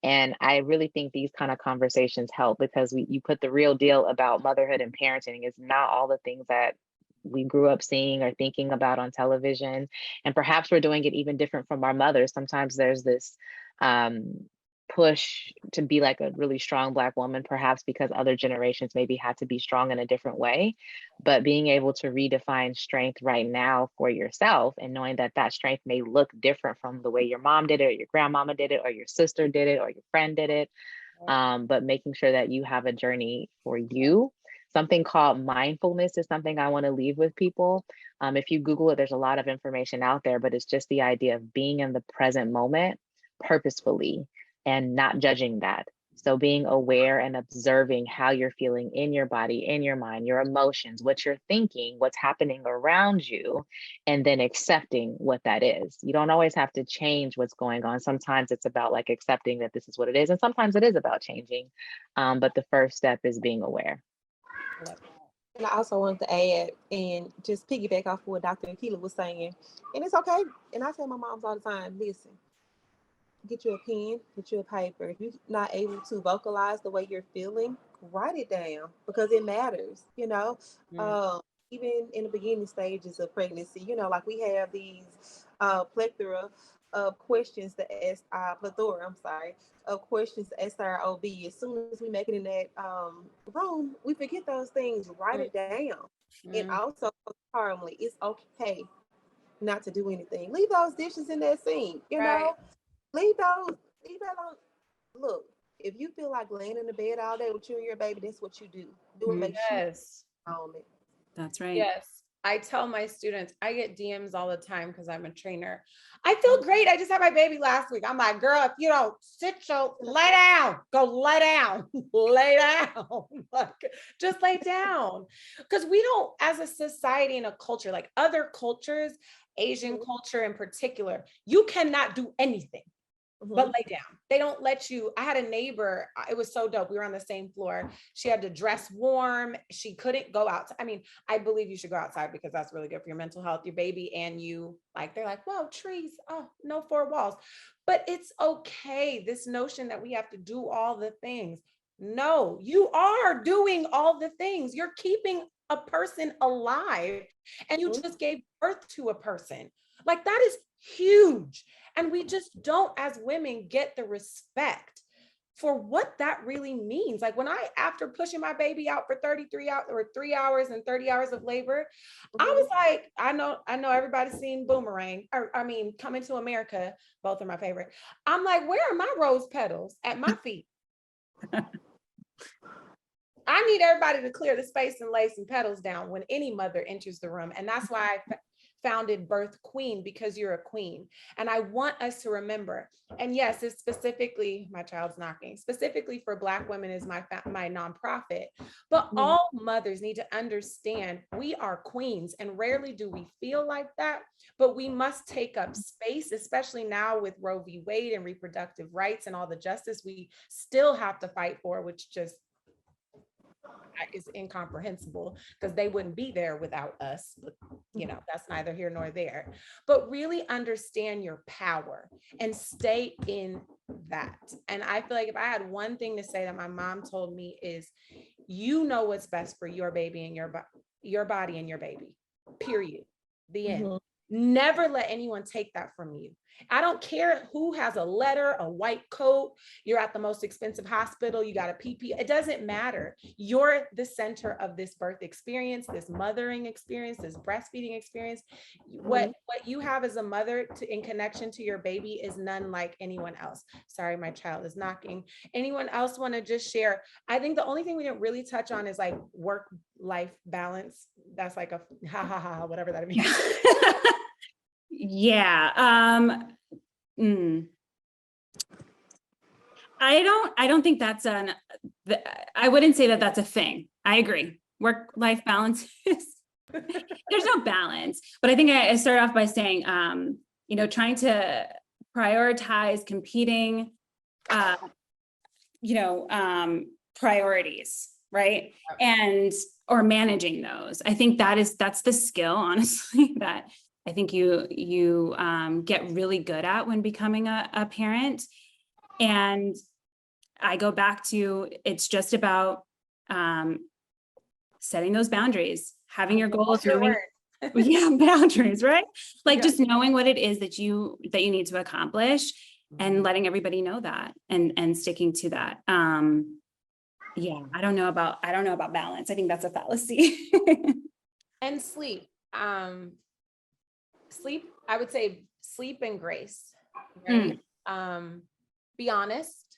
And I really think these kind of conversations help, because you put the real deal about motherhood and parenting is not all the things that we grew up seeing or thinking about on television. And perhaps we're doing it even different from our mothers. Sometimes there's this push to be like a really strong Black woman, perhaps because other generations maybe had to be strong in a different way. But being able to redefine strength right now for yourself, and knowing that that strength may look different from the way your mom did it, or your grandmama did it, or your sister did it, or your friend did it. But making sure that you have a journey for you. Something called mindfulness is something I want to leave with people. If you Google it, there's a lot of information out there, but it's just the idea of being in the present moment purposefully and not judging that. So being aware and observing how you're feeling in your body, in your mind, your emotions, what you're thinking, what's happening around you, and then accepting what that is. You don't always have to change what's going on. Sometimes it's about like accepting that this is what it is. And sometimes it is about changing. But the first step is being aware. And I also wanted to add and just piggyback off what Dr. AKILAH was saying. And it's okay. And I tell my moms all the time, listen, get you a pen, get you a paper. If you're not able to vocalize the way you're feeling, write it down, because it matters, even in the beginning stages of pregnancy, like we have these plethora of questions to ask of questions to ask our OB. As soon as we make it in that room, we forget those things. Write it down. And also, importantly, it's okay not to do anything. Leave those dishes in that sink, know. Leave that on. Look, if you feel like laying in the bed all day with you and your baby, that's what you do. Do it. Make sure on it. That's right. Yes. I tell my students, I get DMs all the time because I'm a trainer. I feel great. I just had my baby last week. I'm like, girl, if you don't lay down, go lay down, lay down, like, just lay down. Because we don't, as a society and a culture, like other cultures, Asian culture in particular, you cannot do anything but lay down. They don't let you. I had a neighbor, it was so dope. We were on the same floor. She had to dress warm. She couldn't go out. I mean, I believe you should go outside because that's really good for your mental health, your baby and you. Like, they're like, whoa, trees. Oh, no 4 walls. but it's okay. This notion that we have to do all the things. No, you are doing all the things. You're keeping a person alive, and you just gave birth to a person. Like, that is huge. And we just don't, as women, get the respect for what that really means. Like, when after pushing my baby out for 33 hours or 3 hours and 30 hours of labor, I was like, I know everybody's seen Boomerang, or I mean, Coming to America. Both are my favorite. I'm like, where are my rose petals at my feet? I need everybody to clear the space and lay some petals down when any mother enters the room. And that's why I founded Birth Queen, because you're a queen. And I want us to remember, and yes, it's specifically, my child's knocking, specifically for Black women is my nonprofit, but all mothers need to understand we are queens, and rarely do we feel like that, but we must take up space, especially now with Roe v. Wade and reproductive rights and all the justice we still have to fight for, which just is incomprehensible, because they wouldn't be there without us. But, you know, that's neither here nor there. But really understand your power and stay in that. And I feel like if I had one thing to say that my mom told me is, you know what's best for your baby and your body and your baby, period. The end. Never let anyone take that from you. I don't care who has a letter, a white coat, you're at the most expensive hospital, you got a PP, it doesn't matter. You're the center of this birth experience, this mothering experience, this breastfeeding experience. What you have as a mother in connection to your baby is none like anyone else. Sorry, my child is knocking. Anyone else want to just share? I think the only thing we didn't really touch on is like work-life balance. That's like a ha ha ha, whatever that means. Yeah. I don't think that's I wouldn't say that that's a thing. I agree. Work-life balance there's no balance, but I think I start off by saying, you know, trying to prioritize competing, priorities, right? Or managing those. I think that's the skill, honestly, that I think you get really good at when becoming a parent. And I go back to, it's just about setting those boundaries, having your goals, boundaries, right? Like just knowing what it is that you need to accomplish and letting everybody know that and sticking to that. I don't know about balance. I think that's a fallacy. And sleep. Sleep, I would say sleep and grace, right? Be honest.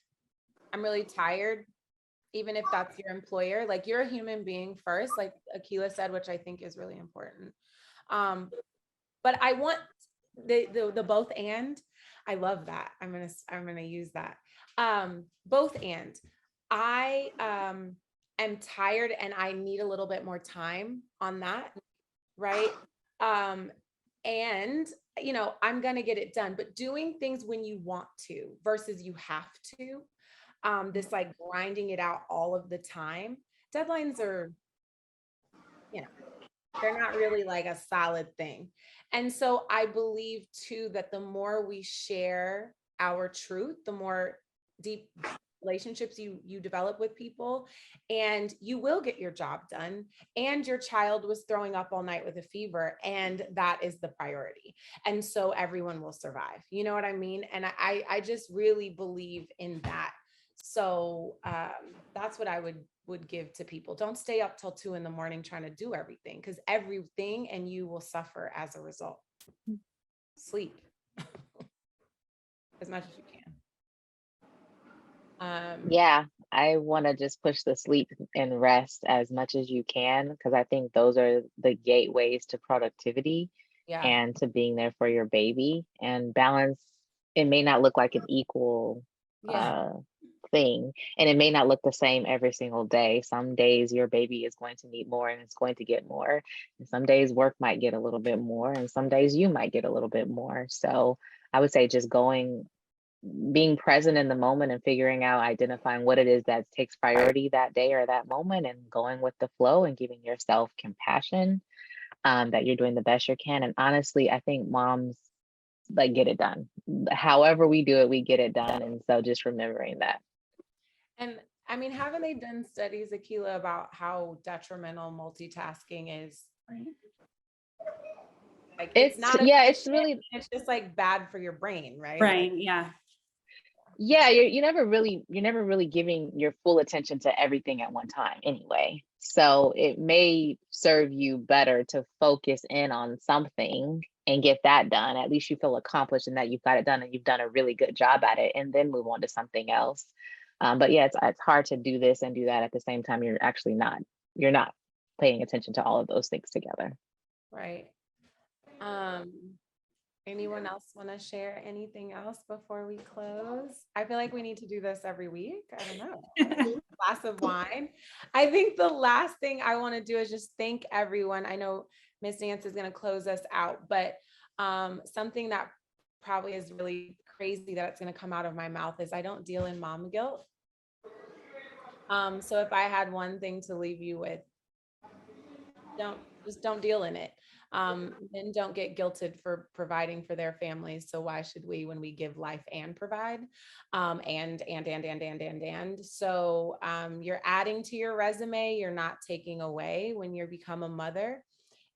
I'm really tired, even if that's your employer. Like, you're a human being first, like AKILAH said, which I think is really important. But I want the both and. I love that. I'm gonna use that. Both and. I am tired and I need a little bit more time on that, right? And, you know, I'm going to get it done, but doing things when you want to versus you have to, this like grinding it out all of the time. Deadlines are, you know, they're not really like a solid thing. And so I believe too, that the more we share our truth, the more deep relationships you develop with people, and you will get your job done. And your child was throwing up all night with a fever, and that is the priority. And so everyone will survive. You know what I mean? And I just really believe in that. So that's what I would give to people. Don't stay up till 2 a.m. trying to do everything, because everything and you will suffer as a result. Sleep as much as you can. I want to just push the sleep and rest as much as you can, because I think those are the gateways to productivity and to being there for your baby. And balance, it may not look like an equal thing, and it may not look the same every single day. Some days your baby is going to need more and it's going to get more, and some days work might get a little bit more, and some days you might get a little bit more. So I would say just being present in the moment and figuring out, identifying what it is that takes priority that day or that moment, and going with the flow and giving yourself compassion, that you're doing the best you can. And honestly, I think moms like get it done. However we do it, we get it done. And so just remembering that. And I mean, haven't they done studies, AKILAH, about how detrimental multitasking is? Like it's not it's really, it's just like bad for your brain, right? Right. Yeah. yeah, you're never really giving your full attention to everything at one time anyway. So it may serve you better to focus in on something and get that done. At least you feel accomplished in that you've got it done and you've done a really good job at it, and then move on to something else. But yeah, it's hard to do this and do that at the same time. You're not paying attention to all of those things together. Right. Anyone else want to share anything else before we close? I feel like we need to do this every week. I don't know. Glass of wine. I think the last thing I want to do is just thank everyone. I know Miss Nance is going to close us out, but something that probably is really crazy that it's going to come out of my mouth is I don't deal in mom guilt. So if I had one thing to leave you with, don't deal in it. Men don't get guilted for providing for their families. So why should we when we give life and provide? And. So you're adding to your resume, you're not taking away when you become a mother.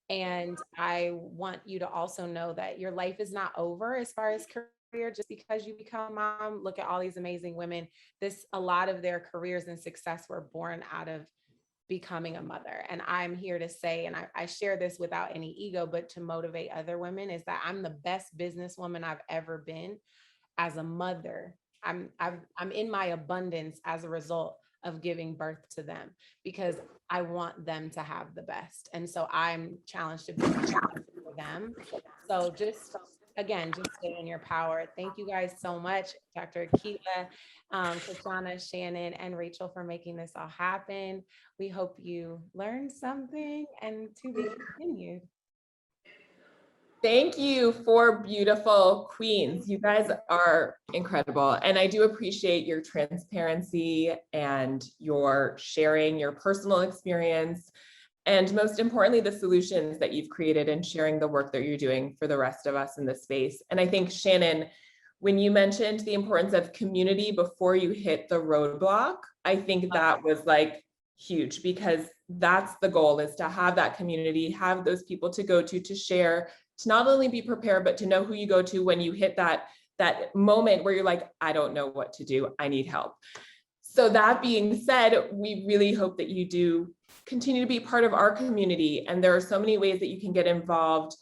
And I want you to also know that your life is not over as far as career just because you become a mom. Look at all these amazing women. A lot of their careers and success were born out of becoming a mother. And I'm here to say, and I share this without any ego, but to motivate other women, is that I'm the best businesswoman I've ever been as a mother. I'm in my abundance as a result of giving birth to them because I want them to have the best. And so I'm challenged to be for them. So just stay in your power. Thank you guys so much, Dr. AKILAH, KASHUNA, Shannon, and Rachel for making this all happen. We hope you learned something, and to be continued. Thank you, four beautiful queens. You guys are incredible. And I do appreciate your transparency and your sharing your personal experience. And most importantly, the solutions that you've created and sharing the work that you're doing for the rest of us in this space. And I think, Shannon, when you mentioned the importance of community before you hit the roadblock, I think that was like huge, because that's the goal, is to have that community, have those people to go to share, to not only be prepared, but to know who you go to when you hit that moment where you're like, I don't know what to do, I need help. So that being said, we really hope that you do continue to be part of our community. And there are so many ways that you can get involved.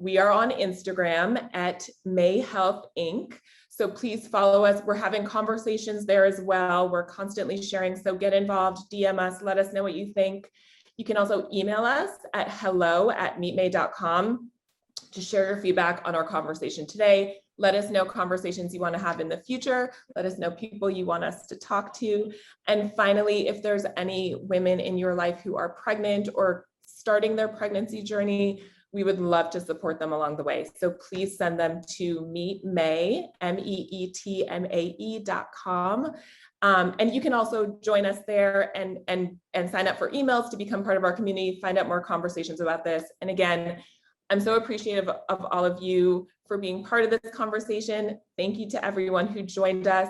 We are on Instagram at May Health Inc. So please follow us. We're having conversations there as well. We're constantly sharing. So get involved, DM us, let us know what you think. You can also email us at hello@meetmay.com to share your feedback on our conversation today. Let us know conversations you want to have in the future. Let us know people you want us to talk to. And finally, if there's any women in your life who are pregnant or starting their pregnancy journey, we would love to support them along the way. So please send them to meetmay, meetmay.com. And you can also join us there and sign up for emails to become part of our community, find out more conversations about this. And again, I'm so appreciative of all of you for being part of this conversation. Thank you to everyone who joined us.